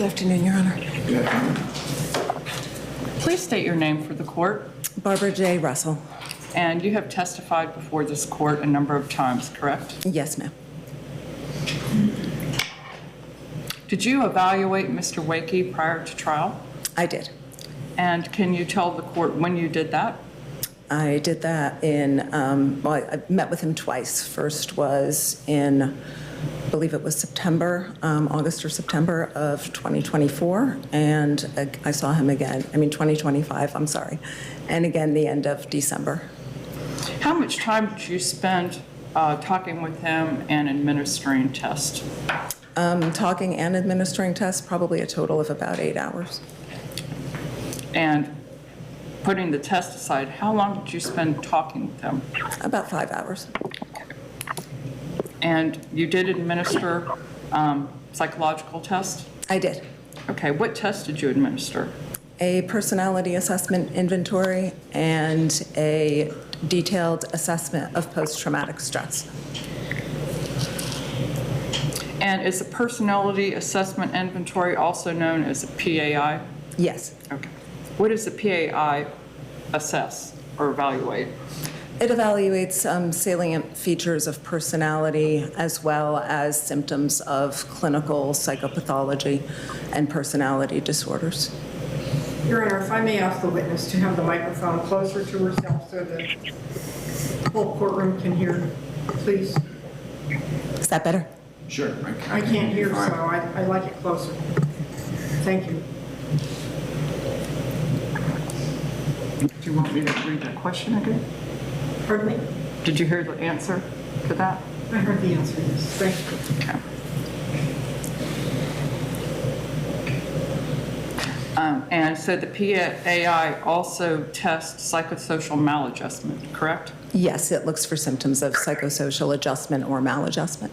Good afternoon, Your Honor. Good afternoon. Please state your name for the court. Barbara J. Russell. And you have testified before this court a number of times, correct? Yes, ma'am. Did you evaluate Mr. Wakey prior to trial? I did. And can you tell the court when you did that? I did that in, well, I met with him twice. First was in, I believe it was September, August or September of 2024. And I saw him again, 2025, I'm sorry. And again, the end of December. How much time did you spend talking with him and administering tests? Talking and administering tests, probably a total of about 8 hours. And putting the test aside, how long did you spend talking with him? About 5 hours. And you did administer psychological tests? I did. Okay, what test did you administer? A personality assessment inventory and a detailed assessment of post-traumatic stress. And is the personality assessment inventory also known as a PAI? Yes. Okay. What does the PAI assess or evaluate? It evaluates salient features of personality as well as symptoms of clinical psychopathology and personality disorders. Your Honor, if I may ask the witness to have the microphone closer to herself so the whole courtroom can hear, please. Is that better? Sure. I can't hear, so I like it closer. Thank you. Do you want me to read that question again? Pardon me? Did you hear the answer to that? I heard the answer, yes. Thank you. Okay. And so the PAI also tests psychosocial maladjustment, correct? Yes, it looks for symptoms of psychosocial adjustment or maladjustment.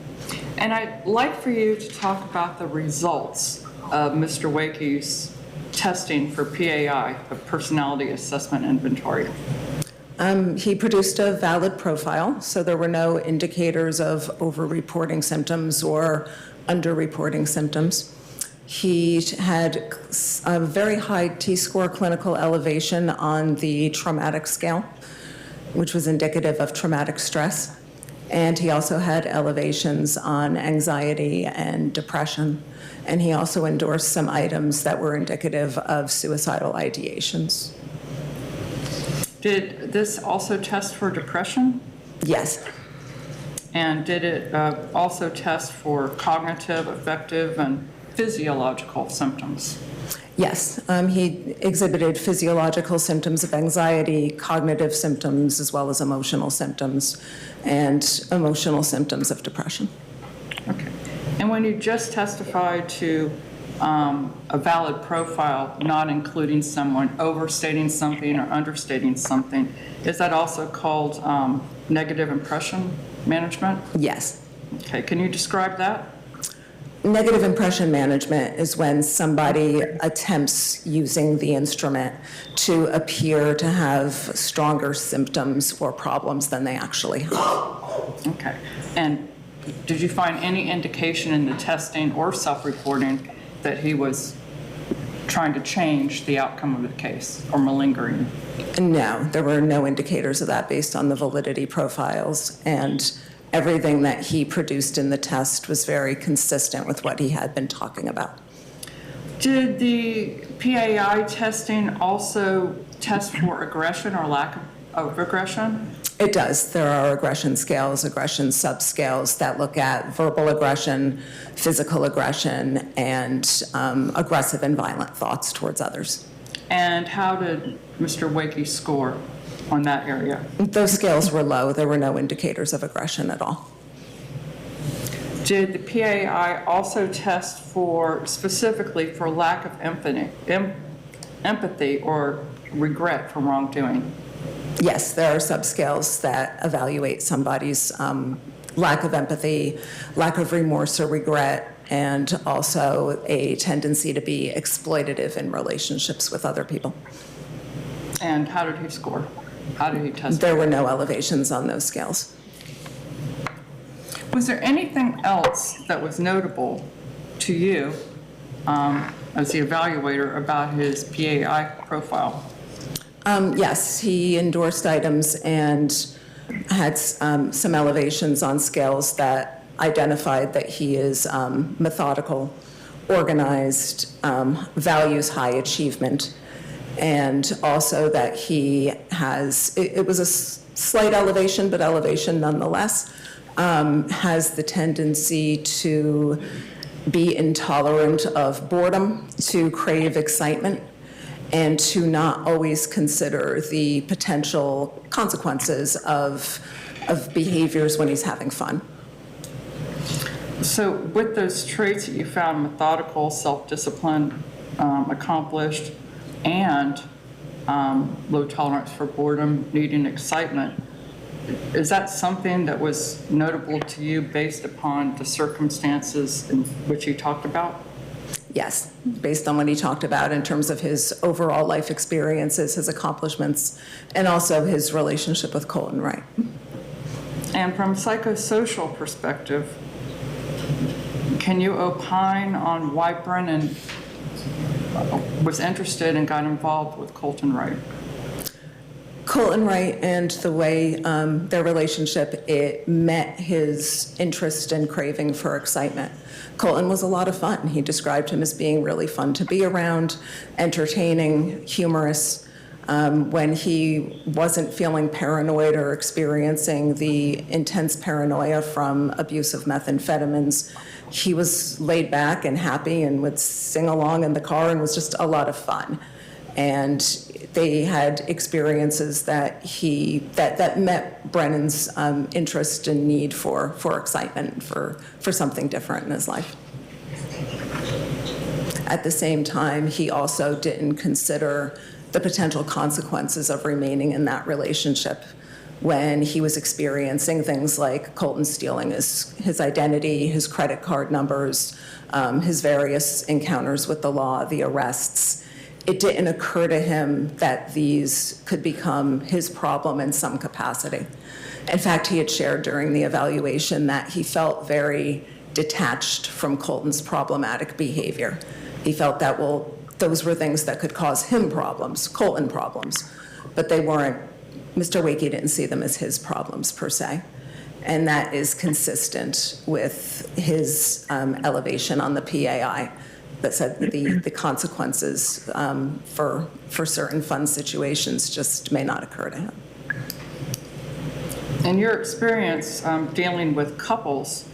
And I'd like for you to talk about the results of Mr. Wakey's testing for PAI, a personality assessment inventory. He produced a valid profile, so there were no indicators of over-reporting symptoms or under-reporting symptoms. He had a very high T-score clinical elevation on the traumatic scale, which was indicative of traumatic stress. And he also had elevations on anxiety and depression. And he also endorsed some items that were indicative of suicidal ideations. Did this also test for depression? Yes. And did it also test for cognitive, affective, and physiological symptoms? Yes, he exhibited physiological symptoms of anxiety, cognitive symptoms, as well as emotional symptoms, and emotional symptoms of depression. Okay. And when you just testified to a valid profile, not including someone overstating something or understating something, is that also called negative impression management? Yes. Okay, can you describe that? Negative impression management is when somebody attempts using the instrument to appear to have stronger symptoms or problems than they actually have. Okay. And did you find any indication in the testing or self-reporting that he was trying to change the outcome of the case or malingering? No, there were no indicators of that based on the validity profiles, and everything that he produced in the test was very consistent with what he had been talking about. Did the PAI testing also test for aggression or lack of aggression? It does. There are aggression scales, aggression subscales that look at verbal aggression, physical aggression, and aggressive and violent thoughts towards others. And how did Mr. Wakey score on that area? Those scales were low. There were no indicators of aggression at all. Did the PAI also test for, specifically for lack of empathy or regret for wrongdoing? Yes, there are subscales that evaluate somebody's lack of empathy, lack of remorse or regret, and also a tendency to be exploitative in relationships with other people. And how did he score? How did he test? There were no elevations on those scales. Was there anything else that was notable to you as the evaluator about his PAI profile? Yes, he endorsed items and had some elevations on scales that identified that he is methodical, organized, values high achievement, and also that he has, it was a slight elevation, but elevation nonetheless, has the tendency to be intolerant of boredom, to crave excitement, and to not always consider the potential consequences of behaviors when he's having fun. So with those traits that you found, methodical, self-disciplined, accomplished, and low tolerance for boredom, needing excitement, is that something that was notable to you based upon the circumstances in which you talked about? Yes, based on what he talked about in terms of his overall life experiences, his accomplishments, and also his relationship with Colton Wright. And from a psychosocial perspective, can you opine on why Brennan was interested and got involved with Colton Wright? Colton Wright and the way their relationship, it met his interest and craving for excitement. Colton was a lot of fun. He described him as being really fun to be around, entertaining, humorous. When he wasn't feeling paranoid or experiencing the intense paranoia from abuse of methamphetamines, he was laid back and happy and would sing along in the car and was just a lot of fun. And they had experiences that that met Brennan's interest and need for excitement, for something different in his life. At the same time, he also didn't consider the potential consequences of remaining in that relationship when he was experiencing things like Colton stealing his identity, his credit card numbers, his various encounters with the law, the arrests. It didn't occur to him that these could become his problem in some capacity. In fact, he had shared during the evaluation that he felt very detached from Colton's problematic behavior. He felt that, well, those were things that could cause him problems, Colton problems, but they weren't, Mr. Wakey didn't see them as his problems per se. And that is consistent with his elevation on the PAI that said that the consequences for certain fun situations just may not occur to him. In your experience dealing with couples,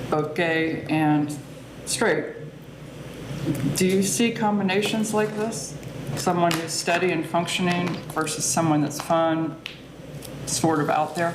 both gay and straight, do you see combinations like this? Someone who's steady and functioning versus someone that's fun, sort of out there?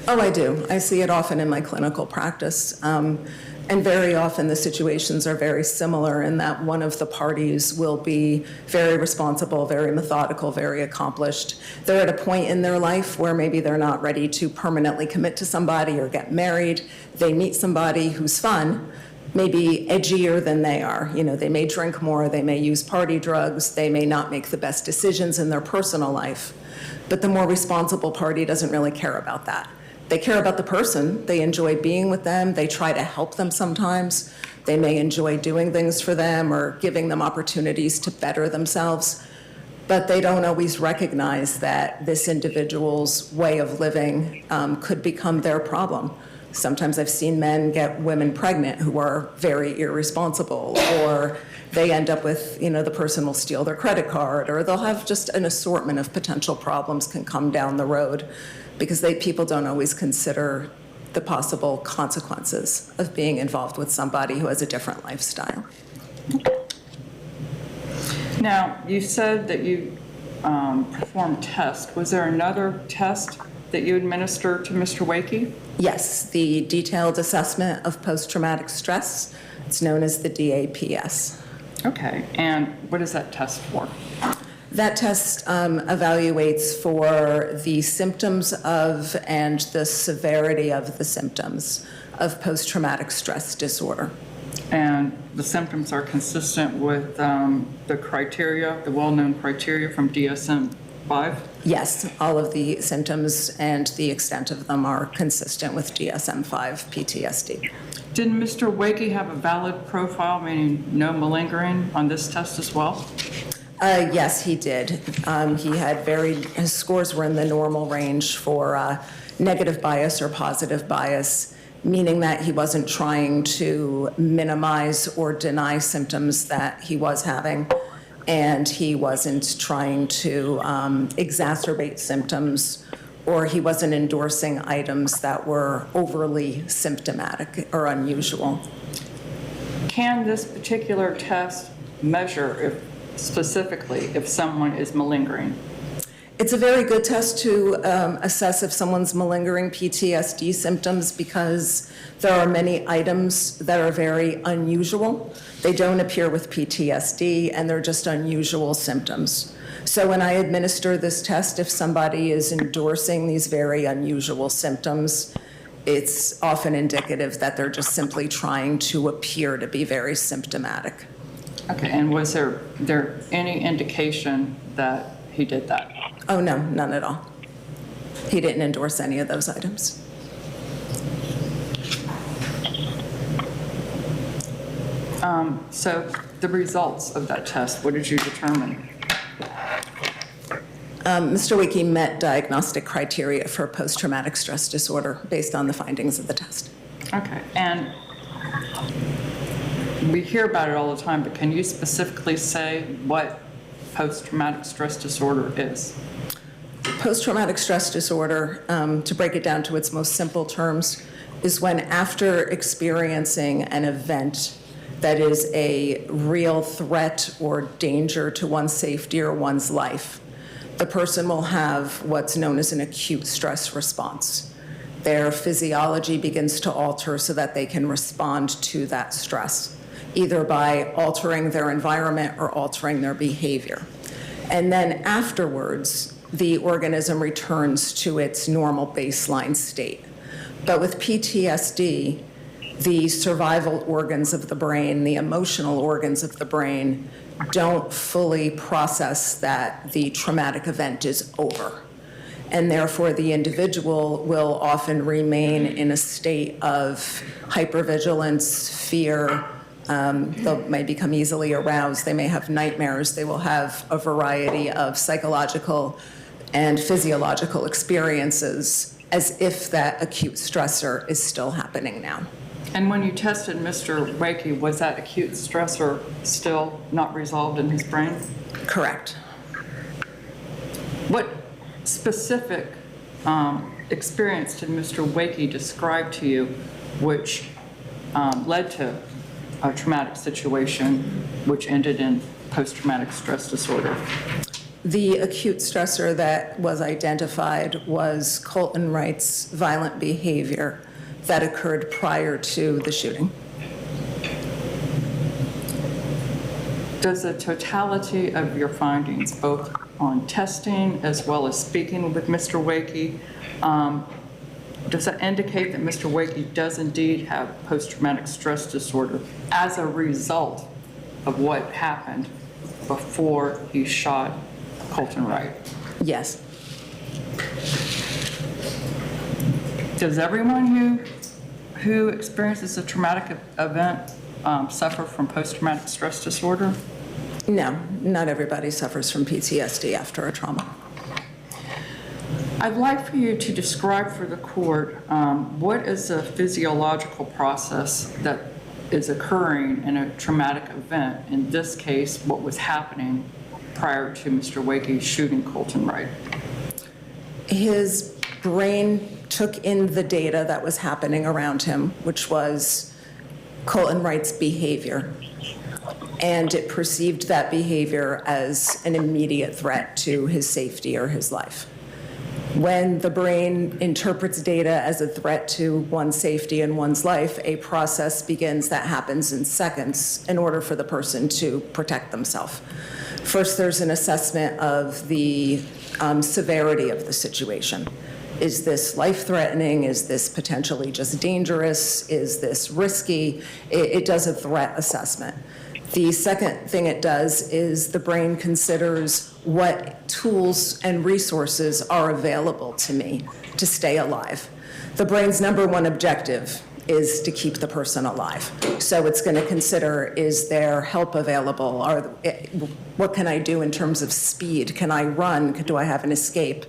Oh, I do. I see it often in my clinical practice. And very often the situations are very similar in that one of the parties will be very responsible, very methodical, very accomplished. They're at a point in their life where maybe they're not ready to permanently commit to somebody or get married. They meet somebody who's fun, maybe edgier than they are. You know, they may drink more, they may use party drugs, they may not make the best decisions in their personal life. But the more responsible party doesn't really care about that. They care about the person. They enjoy being with them. They try to help them sometimes. They may enjoy doing things for them or giving them opportunities to better themselves. But they don't always recognize that this individual's way of living could become their problem. Sometimes I've seen men get women pregnant who are very irresponsible, or they end up with, you know, the person will steal their credit card, or they'll have just an assortment of potential problems can come down the road because people don't always consider the possible consequences of being involved with somebody who has a different lifestyle. Now, you said that you performed tests. Was there another test that you administered to Mr. Wakey? Yes, the detailed assessment of post-traumatic stress. It's known as the DAPS. Okay, and what is that test for? That test evaluates for the symptoms of and the severity of the symptoms of post-traumatic stress disorder. And the symptoms are consistent with the criteria, the well-known criteria from DSM Yes, all of the symptoms and the extent of them are consistent with DSM-5 PTSD. Didn't Mr. Wakey have a valid profile, meaning no malingering, on this test as well? Yes, he did. He had his scores were in the normal range for negative bias or positive bias, meaning that he wasn't trying to minimize or deny symptoms that he was having, and he wasn't trying to exacerbate symptoms, or he wasn't endorsing items that were overly symptomatic or unusual. Can this particular test measure specifically if someone is malingering? It's a very good test to assess if someone's malingering PTSD symptoms because there are many items that are very unusual. They don't appear with PTSD, and they're just unusual symptoms. So when I administer this test, if somebody is endorsing these very unusual symptoms, it's often indicative that they're just simply trying to appear to be very symptomatic. Okay, and was there any indication that he did that? Oh, no, none at all. He didn't endorse any of those items. So the results of that test, what did you determine? Mr. Wakey met diagnostic criteria for post-traumatic stress disorder based on the findings of the test. Okay, and we hear about it all the time, but can you specifically say what post-traumatic stress disorder is? Post-traumatic stress disorder, to break it down to its most simple terms, is when after experiencing an event that is a real threat or danger to one's safety or one's life, the person will have what's known as an acute stress response. Their physiology begins to alter so that they can respond to that stress, either by altering their environment or altering their behavior. And then afterwards, the organism returns to its normal baseline state. But with PTSD, the survival organs of the brain, the emotional organs of the brain, don't fully process that the traumatic event is over. And therefore, the individual will often remain in a state of hypervigilance, fear. They may become easily aroused. They may have nightmares. They will have a variety of psychological and physiological experiences as if that acute stressor is still happening now. And when you tested Mr. Wakey, was that acute stressor still not resolved in his brain? Correct. What specific experience did Mr. Wakey describe to you which led to a traumatic situation which ended in post-traumatic stress disorder? The acute stressor that was identified was Colton Wright's violent behavior that occurred prior to the shooting. Does the totality of your findings, both on testing as well as speaking with Mr. Wakey, does that indicate that Mr. Wakey does indeed have post-traumatic stress disorder as a result of what happened before he shot Colton Wright? Yes. Does everyone who experiences a traumatic event suffer from post-traumatic stress disorder? No, not everybody suffers from PTSD after a trauma. I'd like for you to describe for the court what is the physiological process that is occurring in a traumatic event. In this case, what was happening prior to Mr. Wakey shooting Colton Wright? His brain took in the data that was happening around him, which was Colton Wright's behavior, and it perceived that behavior as an immediate threat to his safety or his life. When the brain interprets data as a threat to one's safety and one's life, a process begins that happens in seconds in order for the person to protect themselves. First, there's an assessment of the severity of the situation. Is this life-threatening? Is this potentially just dangerous? Is this risky? It does a threat assessment. The second thing it does is the brain considers what tools and resources are available to me to stay alive. The brain's number one objective is to keep the person alive. So it's going to consider, is there help available? What can I do in terms of speed? Can I run? Do I have an escape?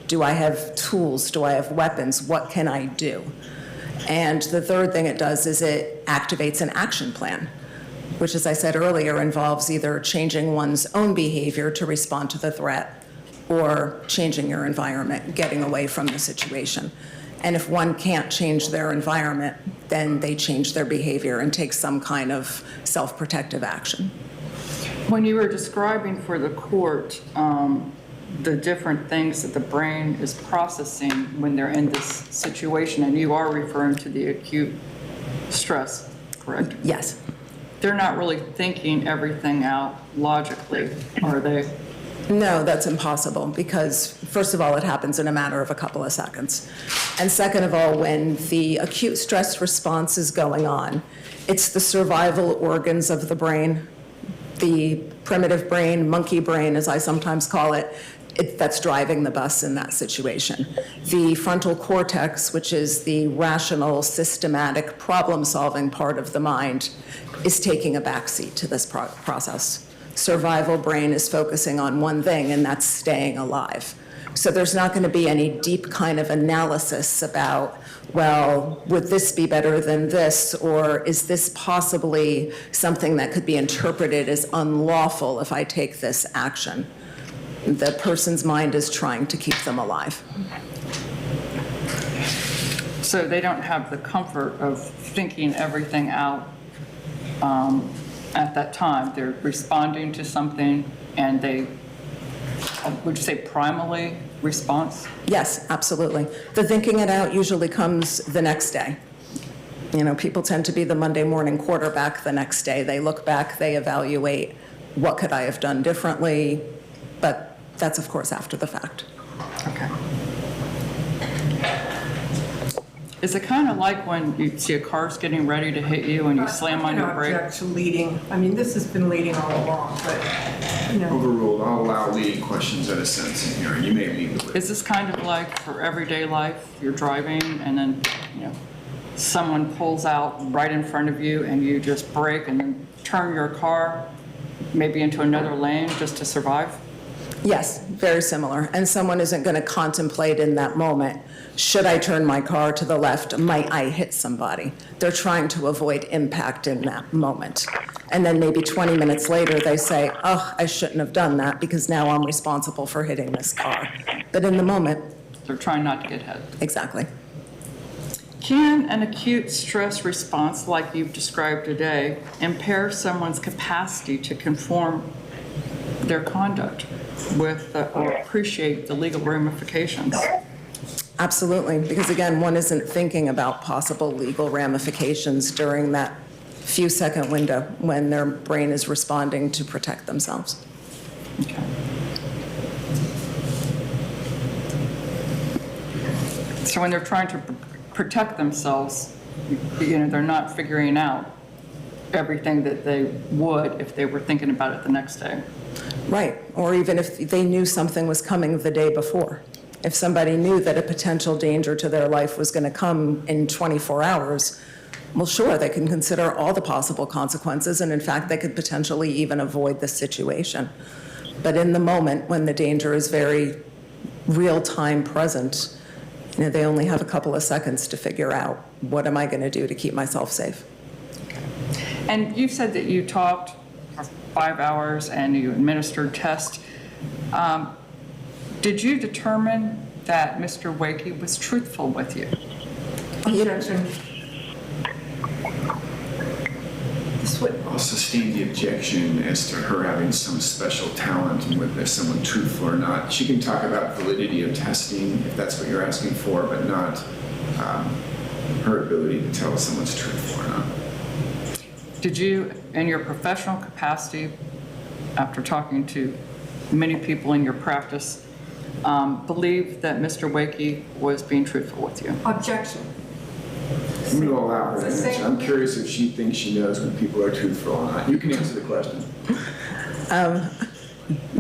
Do I have tools? Do I have weapons? What can I do? And the third thing it does is it activates an action plan, which, as I said earlier, involves either changing one's own behavior to respond to the threat or changing your environment, getting away from the situation. And if one can't change their environment, then they change their behavior and take some kind of self-protective action. When you were describing for the court the different things that the brain is processing when they're in this situation, and you are referring to the acute stress, correct? Yes. They're not really thinking everything out logically, are they? No, that's impossible because, first of all, it happens in a matter of a couple of seconds. And second of all, when the acute stress response is going on, it's the survival organs of the brain, the primitive brain, monkey brain, as I sometimes call it, that's driving the bus in that situation. The frontal cortex, which is the rational, systematic, problem-solving part of the mind, is taking a backseat to this process. Survival brain is focusing on one thing, and that's staying alive. So there's not going to be any deep kind of analysis about, well, would this be better than this, or is this possibly something that could be interpreted as unlawful if I take this action? The person's mind is trying to keep them alive. So they don't have the comfort of thinking everything out at that time. They're responding to something, and they, would you say primally response? Yes, absolutely. The thinking it out usually comes the next day. You know, people tend to be the Monday morning quarterback the next day. They look back, they evaluate, what could I have done differently? But that's, of course, after the fact. Okay. Is it kind of like when you see a car's getting ready to hit you and you slam on your brake? I object to leading. I mean, this has been leading all along, but, you know. Overruled. I'll allow leading questions at a sentencing hearing. You may lead the witness. Is this kind of like for everyday life? You're driving and then, you know, someone pulls out right in front of you and you just brake and then turn your car maybe into another lane just to survive? Yes, very similar. And someone isn't going to contemplate in that moment, should I turn my car to the left? Might I hit somebody? They're trying to avoid impact in that moment. And then maybe 20 minutes later, they say, oh, I shouldn't have done that because now I'm responsible for hitting this car. But in the moment, They're trying not to get hit. exactly. Can an acute stress response like you've described today impair someone's capacity to conform their conduct with or appreciate the legal ramifications? Absolutely, because again, one isn't thinking about possible legal ramifications during that few second window when their brain is responding to protect themselves. Okay. So when they're trying to protect themselves, you know, they're not figuring out everything that they would if they were thinking about it the next day. Right, or even if they knew something was coming the day before. If somebody knew that a potential danger to their life was going to come in 24 hours, well, sure, they can consider all the possible consequences, and in fact, they could potentially even avoid the situation. But in the moment, when the danger is very real-time present, you know, they only have a couple of seconds to figure out, what am I going to do to keep myself safe? And you said that you talked for 5 hours and you administered tests. Did you determine that Mr. Wakey was truthful with you? Objection. This would, I'll sustain the objection as to her having some special talent and whether someone truthful or not. She can talk about validity of testing if that's what you're asking for, but not her ability to tell if someone's truthful or not. Did you, in your professional capacity, after talking to many people in your practice, believe that Mr. Wakey was being truthful with you? objection. This I'm going to allow her to answer. I'm curious if she thinks she knows when people are truthful or not. You can answer the question.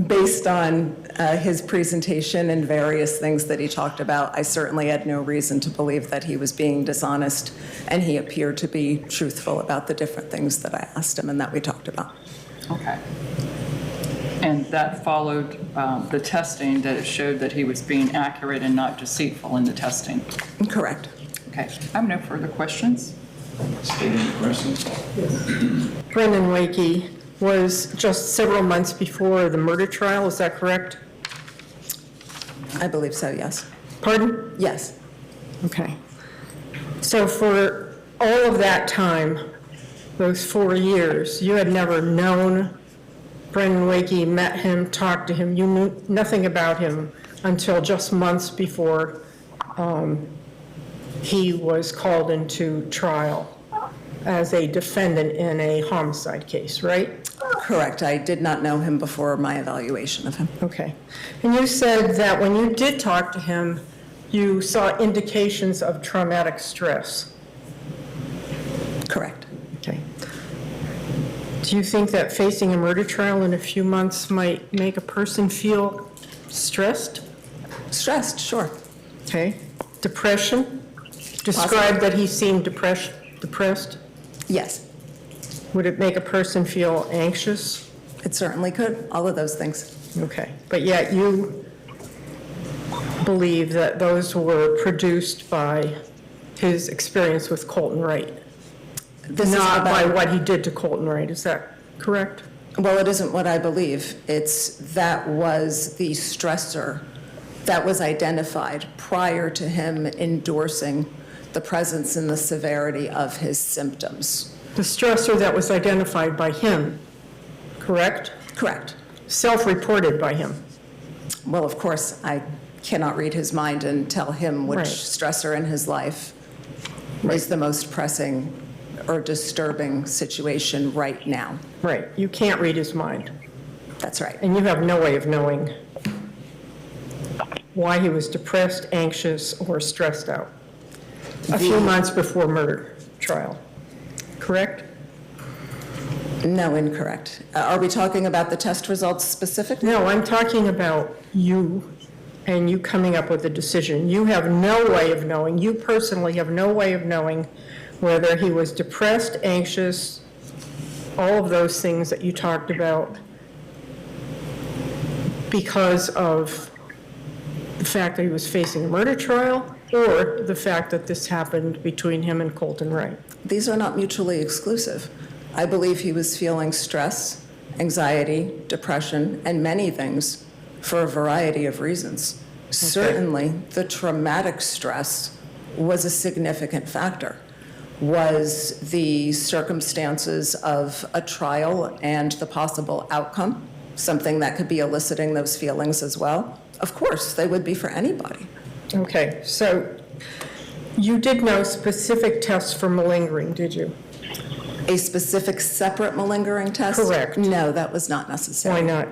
Based on his presentation and various things that he talked about, I certainly had no reason to believe that he was being dishonest, and he appeared to be truthful about the different things that I asked him and that we talked about. Okay. And that followed the testing that it showed that he was being accurate and not deceitful in the testing. Correct. Okay. I have no further questions. Any questions? Brennan Wakey was just several months before the murder trial, is that correct? I believe so, yes. Pardon? Yes. Okay. So for all of that time, those 4 years, you had never known Brennan Wakey, met him, talked to him, you knew nothing about him until just months before he was called into trial as a defendant in a homicide case, right? Correct. I did not know him before my evaluation of him. Okay. And you said that when you did talk to him, you saw indications of traumatic stress. Correct. Okay. Do you think that facing a murder trial in a few months might make a person feel stressed? Stressed, sure. Okay. Depression? Describe that he seemed depressed. Yes, Would it make a person feel anxious? it certainly could. All of those things. Okay. But yet you believe that those were produced by his experience with Colton Wright, This is not by about- what he did to Colton Wright. Is that correct? Well, it isn't what I believe. That was the stressor that was identified prior to him endorsing the presence and the severity of his symptoms. The stressor that was identified by him, correct? Correct. Self-reported by him. Well, of course, I cannot read his mind and tell him which Right. stressor in his life is the most pressing or disturbing situation right now. Right. You can't read his mind. That's right. And you have no way of knowing why he was depressed, anxious, or stressed out a few months before murder trial, correct? No, incorrect. Are we talking about the test results specifically? No, I'm talking about you and you coming up with a decision. You have no way of knowing, you personally have no way of knowing whether he was depressed, anxious, all of those things that you talked about because of the fact that he was facing a murder trial or the fact that this happened between him and Colton Wright. These are not mutually exclusive. I believe he was feeling stress, anxiety, depression, and many things for a variety of reasons. Certainly, the traumatic stress was a significant factor. Was the circumstances of a trial and the possible outcome something that could be eliciting those feelings as well? Of course, they would be for anybody. Okay, so you did no specific tests for malingering, did you? A specific separate malingering test? Correct. No, that was not necessary. Why not?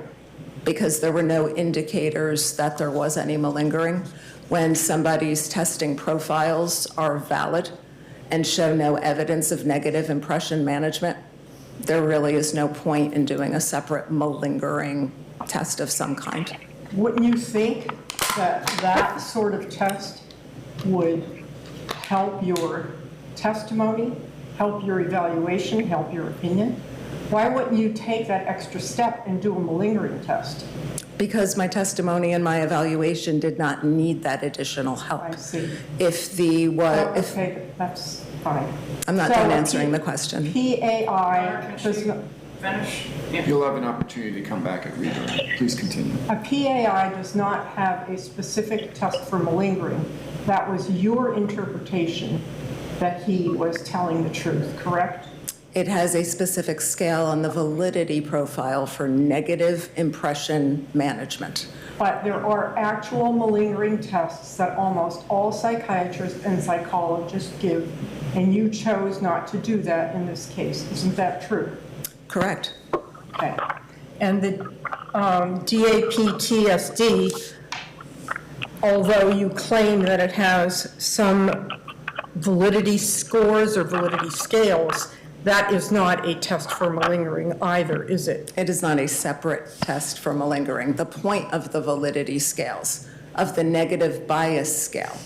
Because there were no indicators that there was any malingering. When somebody's testing profiles are valid and show no evidence of negative impression management, there really is no point in doing a separate malingering test of some kind. Wouldn't you think that that sort of test would help your testimony, help your evaluation, help your opinion? Why wouldn't you take that extra step and do a malingering test? Because my testimony and my evaluation did not need that additional help. I see. If the, if, Okay, that's fine. I'm not So done answering the question. PAI does not, Finish? You'll have an opportunity to come back and redirect. Please continue. a PAI does not have a specific test for malingering. That was your interpretation that he was telling the truth, correct? It has a specific scale on the validity profile for negative impression management. But there are actual malingering tests that almost all psychiatrists and psychologists give, and you chose not to do that in this case. Isn't that true? Correct. Okay. And the DAPTSD, although you claim that it has some validity scores or validity scales, that is not a test for malingering either, is it? It is not a separate test for malingering. The point of the validity scales, of the negative bias scale,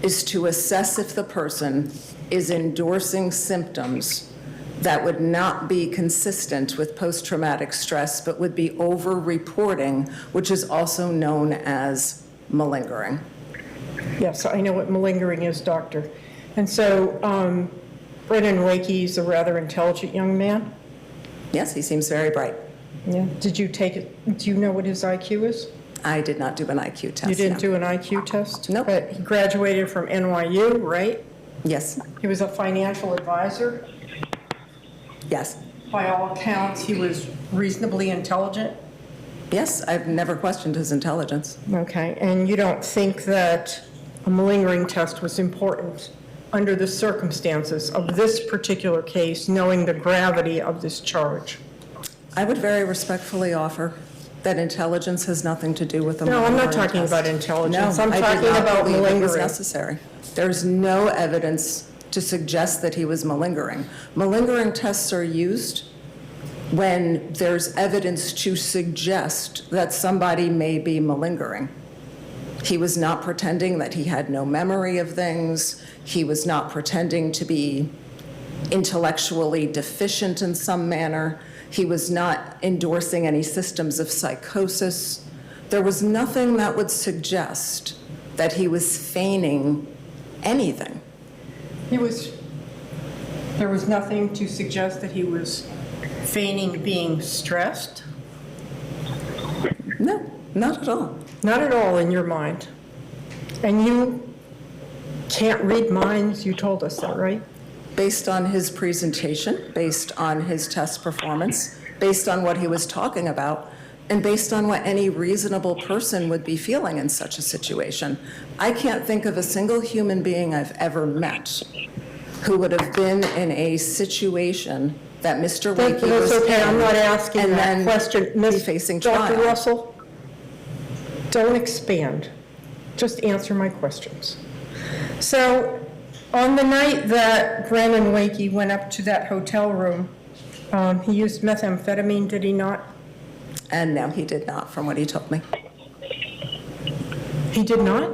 is to assess if the person is endorsing symptoms that would not be consistent with post-traumatic stress, but would be over-reporting, which is also known as malingering. Yes, I know what malingering is, doctor. And so Brennan Wakey is a rather intelligent young man. Yes, he seems very bright. Yeah. Did you take it? Do you know what his IQ is? I did not do an IQ test. You didn't no. do an IQ test? Nope. But he graduated from NYU, right? Yes, He was a financial advisor. yes, By all accounts, he was reasonably intelligent. yes. I've never questioned his intelligence. Okay, and you don't think that a malingering test was important under the circumstances of this particular case, knowing the gravity of this charge? I would very respectfully offer that intelligence has nothing to do with the No, I'm not malingering talking test. about intelligence. No, I'm I did talking not about believe it was malingering. necessary. There's no evidence to suggest that he was malingering. Malingering tests are used when there's evidence to suggest that somebody may be malingering. He was not pretending that he had no memory of things. He was not pretending to be intellectually deficient in some manner. He was not endorsing any systems of psychosis. There was nothing that would suggest that he was feigning anything. There was nothing to suggest that he was feigning being stressed? No, not at all. Not at all in your mind. And you can't read minds, you told us that, right? Based on his presentation, based on his test performance, based on what he was talking about, and based on what any reasonable person would be feeling in such a situation. I can't think of a single human being I've ever met who would have been in a situation that Mr. Wakey was That's okay, I'm not in asking and that then question. be Miss facing Dr. trial. Russell, don't expand. Just answer my questions. So, on the night that Brennan Wakey went up to that hotel room, he used methamphetamine, did he not? And no, he did not, from what he told me. He did not?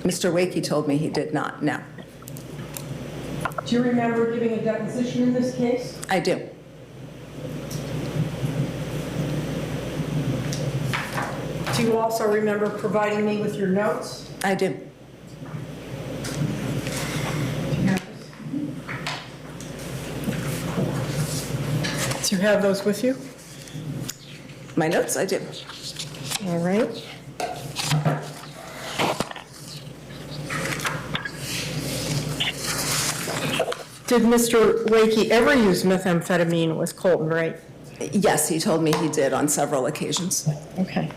Mr. Wakey told me he did not, no. Do you remember giving a deposition in this case? I do. Do you also remember providing me with your notes? I do. Do you have those with you? My notes, I do. All right. Did Mr. Wakey ever use methamphetamine with Colton Wright? Yes, he told me he did on several occasions. Okay.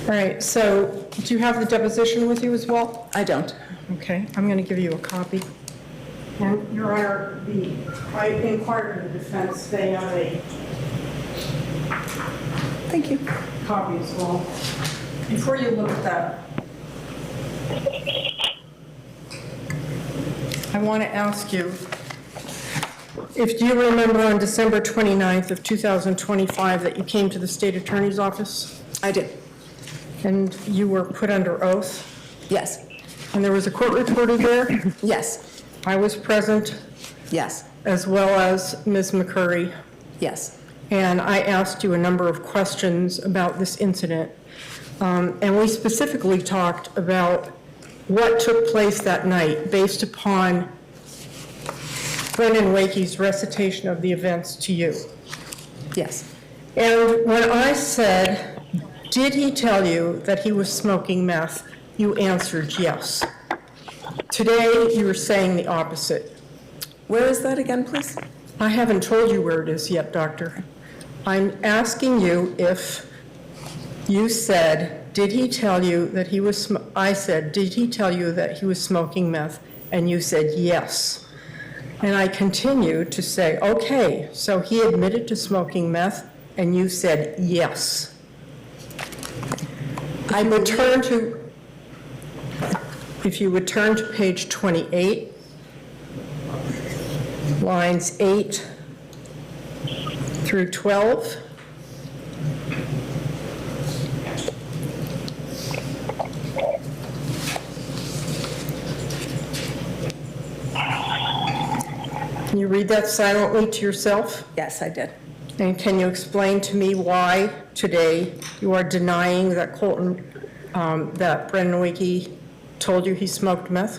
All right, so do you have the deposition with you as well? I don't. Okay, I'm going to give you a copy. And Your Honor, I inquired of the defense, they have a Thank you. copy as well. Before you look at that, I want to ask you, if you remember on December 29th of 2025 that you came to the state attorney's office I do. and you were put under oath, Yes. and there was a court reporter there? Yes. I was present, Yes. as well as Ms. McCurry, Yes. and I asked you a number of questions about this incident. And we specifically talked about what took place that night based upon Brennan Wakey's recitation of the events to you. Yes. And when I said, did he tell you that he was smoking meth, you answered yes. Today, you are saying the opposite. Where is that again, please? I haven't told you where it is yet, doctor. I'm asking you if you said, did he tell you that he was, I said, did he tell you that he was smoking meth? And you said yes. And I continued to say, okay, so he admitted to smoking meth, and you said yes. I returned to, if you would turn to page 28, lines 8 through 12. Can you read that silently to yourself? Yes, I did. And can you explain to me why today you are denying that that Brennan Wakey told you he smoked meth?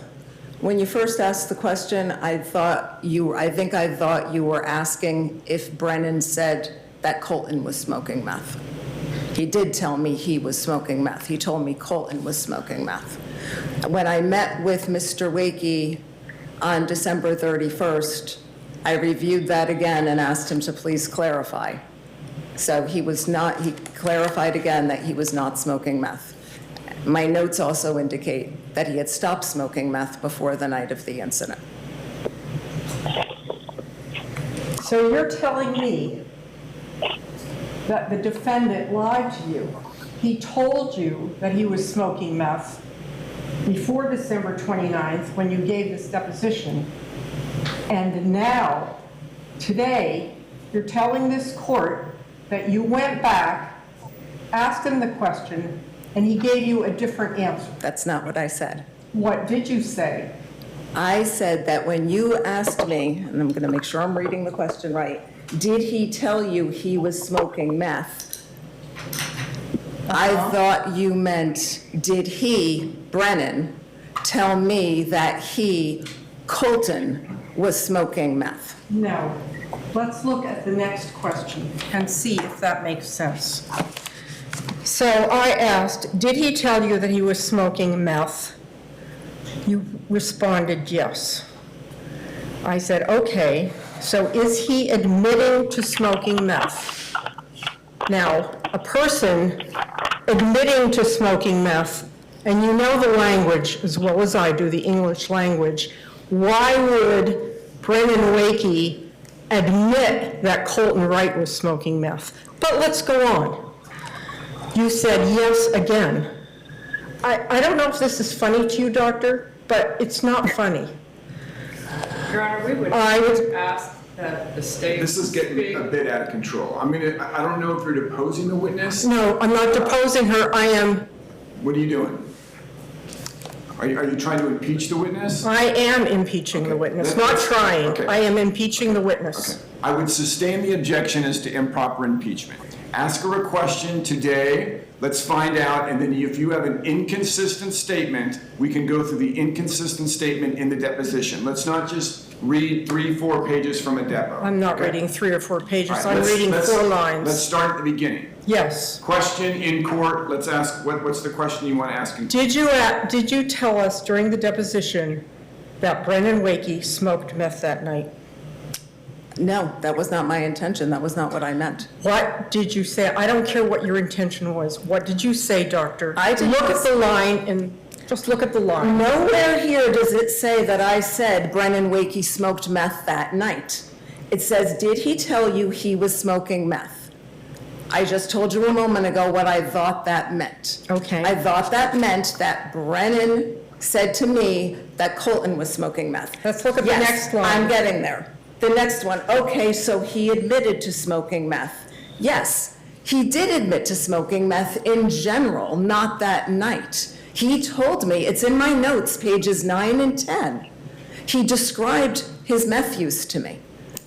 When you first asked the question, I thought you were asking if Brennan said that Colton was smoking meth. He did tell me he was smoking meth. He told me Colton was smoking meth. When I met with Mr. Wakey on December 31st, I reviewed that again and asked him to please clarify. So he clarified again that he was not smoking meth. My notes also indicate that he had stopped smoking meth before the night of the incident. So you're telling me that the defendant lied to you. He told you that he was smoking meth before December 29th when you gave this deposition. And now, today, you're telling this court that you went back, asked him the question, and he gave you a different answer. That's not what I said. What did you say? I said that when you asked me, and I'm going to make sure I'm reading the question right, did he tell you he was smoking meth? I thought you meant, did he, Brennan, tell me that he, Colton, was smoking meth? No. Let's look at the next question and see if that makes sense. So I asked, did he tell you that he was smoking meth? You responded yes. I said, okay, so is he admitting to smoking meth? Now, a person admitting to smoking meth, and you know the language as well as I do, the English language, why would Brennan Wakey admit that Colton Wright was smoking meth? But let's go on. You said yes again. I don't know if this is funny to you, doctor, but it's not funny. Your Honor, we would ask that the state. This is getting a bit out of control. I mean, I don't know if you're deposing the witness. No, I'm not deposing her. I am. What are you doing? Are you trying to impeach the witness? I am impeaching the witness, not trying. Okay. I am impeaching the witness. Okay. I would sustain the objection as to improper impeachment. Ask her a question today, let's find out, and then if you have an inconsistent statement, we can go through the inconsistent statement in the deposition. Let's not just read 3-4 pages from a depo. I'm not okay? reading 3 or 4 pages. Right, I'm reading 4 lines. Let's start at the beginning. Yes. Question in court, let's ask, what's the question you want to ask? Did you tell us during the deposition that Brennan Wakey smoked meth that night? No, that was not my intention. That was not what I meant. What did you say? I don't care what your intention was. What did you say, doctor? I did look not at the line and just look at the line. Nowhere here does it say that I said Brennan Wakey smoked meth that night. It says, did he tell you he was smoking meth? I just told you a moment ago what I thought that meant. Okay. I thought that meant that Brennan said to me that Colton was smoking meth. Let's look at the next line. I'm getting there. The next one, okay, so he admitted to smoking meth. Yes, he did admit to smoking meth in general, not that night. He told me, it's in my notes, pages 9 and 10. He described his meth use to me.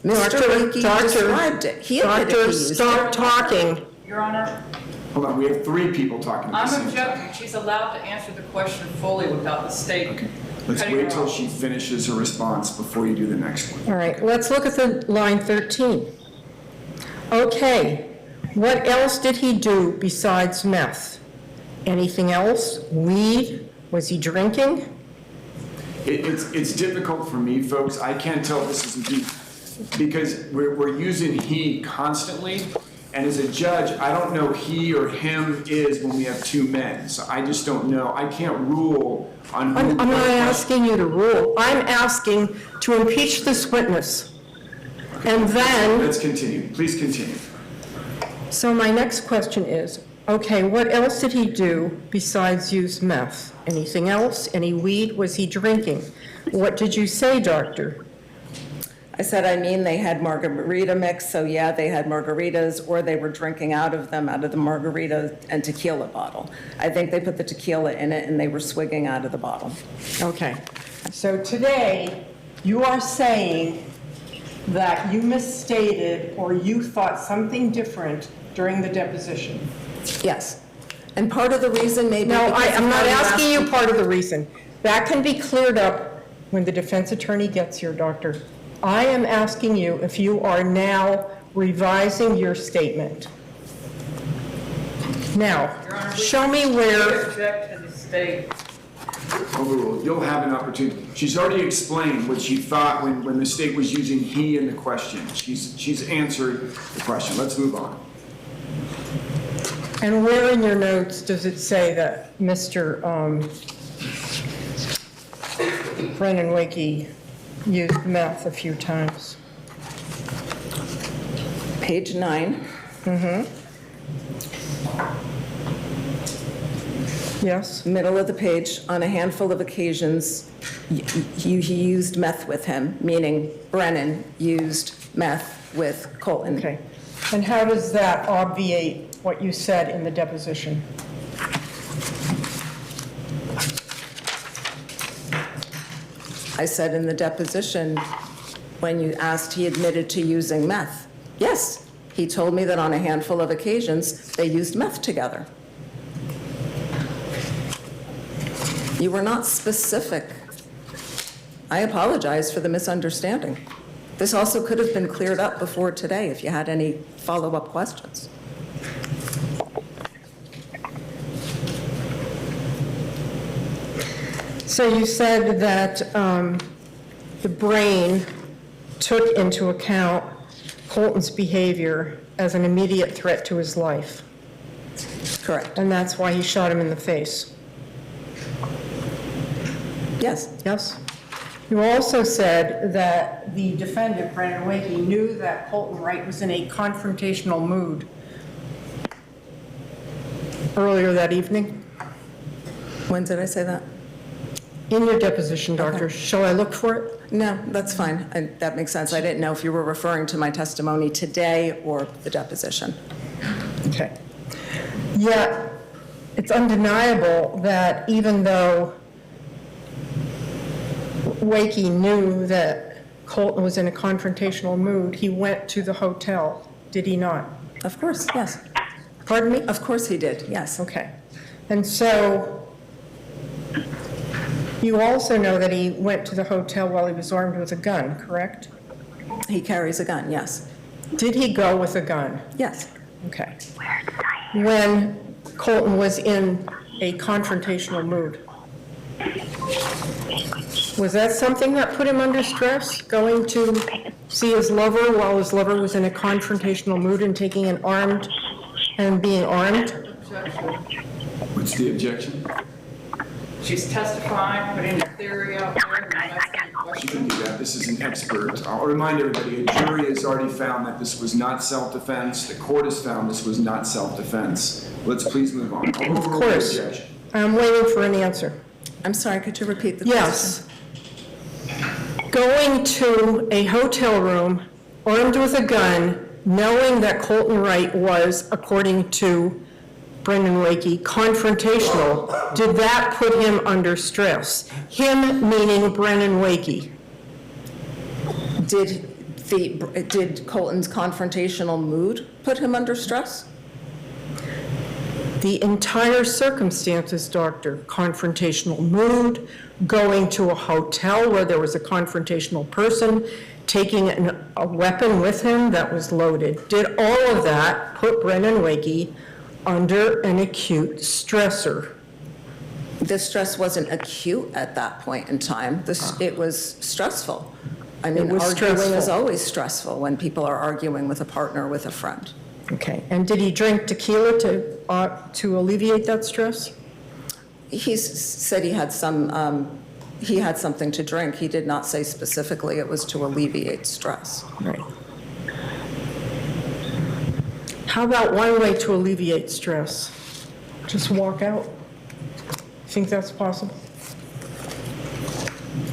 Mr. Wakey described it. He admitted he used it. Stop talking. Your Honor, Hold on, we have 3 people talking at the I'm same time. objecting. She's allowed to answer the question fully without the state. Okay. Let's cutting wait her till off. she finishes her response before you do the next one. All right, let's look at the line 13. Okay, what else did he do besides meth? Anything else? Weed? Was he drinking? It's difficult for me, folks. I can't tell if this is deep because we're using he constantly. And as a judge, I don't know he or him is when we have 2 men. So I just don't know. I can't rule on who. I'm not asking you to rule. I'm asking to impeach this witness. And then, Let's continue. Please continue. so my next question is, Okay, what else did he do besides use meth? Anything else? Any weed? Was he drinking? What did you say, doctor? I said, I mean, they had margarita mix, so yeah, they had margaritas, or they were drinking out of the margarita and tequila bottle. I think they put the tequila in it and they were swigging out of the bottle. Okay, so today you are saying that you misstated or you thought something different during the deposition. Yes. And part of the reason maybe. No, because of I'm not how asking you asked- part of the reason. That can be cleared up when the defense attorney gets here, doctor. I am asking you if you are now revising your statement. Now, Your Honor, show me we where, object to the state. Overruled. You'll have an opportunity. She's already explained what she thought when the state was using he in the question. She's answered the question. Let's move on. and where in your notes does it say that Mr. Brennan Wakey used meth a few times? Page 9. Yes? Middle of the page, on a handful of occasions, he used meth with him, meaning Brennan used meth with Colton. Okay. And how does that obviate what you said in the deposition? I said in the deposition, when you asked, he admitted to using meth. Yes, he told me that on a handful of occasions, they used meth together. You were not specific. I apologize for the misunderstanding. This also could have been cleared up before today if you had any follow-up questions. So you said that the brain took into account Colton's behavior as an immediate threat to his life, Correct. and that's why he shot him in the face. Yes. Yes? You also said that the defendant, Brennan Wakey, knew that Colton Wright was in a confrontational mood earlier that evening. When did I say that? In your deposition, doctor. Shall I look for it? No, that's fine. That makes sense. I didn't know if you were referring to my testimony today or the deposition. Okay. Yet, it's undeniable that even though Wakey knew that Colton was in a confrontational mood, he went to the hotel, did he not? Of course, yes. Pardon me? Of course he did, yes. Okay. And so, you also know that he went to the hotel while he was armed with a gun, correct? He carries a gun, yes. Did he go with a gun? Yes. Okay. When Colton was in a confrontational mood, was that something that put him under stress, going to see his lover while his lover was in a confrontational mood and taking an armed and being armed? What's the objection? She's testifying, putting a theory out there. and asking She questions. can do that. This is an expert. I'll remind everybody, a jury has already found that this was not self-defense. The court has found this was not self-defense. Let's please move on. Of course. I'm waiting for an answer. I'm sorry, could you repeat the question? Yes. Going to a hotel room, armed with a gun, knowing that Colton Wright was, according to Brennan Wakey, confrontational, did that put him under stress? Him meaning Brennan Wakey. Did Colton's confrontational mood put him under stress? The entire circumstances, doctor, confrontational mood, going to a hotel where there was a confrontational person, taking a weapon with him that was loaded. Did all of that put Brennan Wakey under an acute stressor? The stress wasn't acute at that point in time. It was stressful. I mean, was arguing is stressful. always stressful when people are arguing with a partner, with a friend. Okay, and did he drink tequila to alleviate that stress? He said he had something to drink. He did not say specifically it was to alleviate stress. Right. How about one way to alleviate stress? Just walk out? Think that's possible?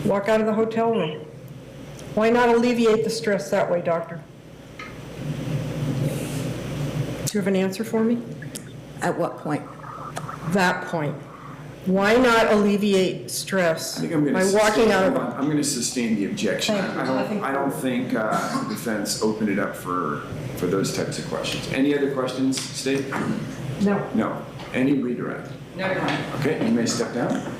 Walk out of the hotel room? Why not alleviate the stress that way, doctor? Do you have an answer for me? At what point? That point. Why not alleviate stress I think I'm by going to walking out of the... I'm going to sustain the objection. Thank you. I don't think the defense opened it up for those types of questions. Any other questions, State? No. No. Any redirect? No, Your Honor. Okay, you may step down.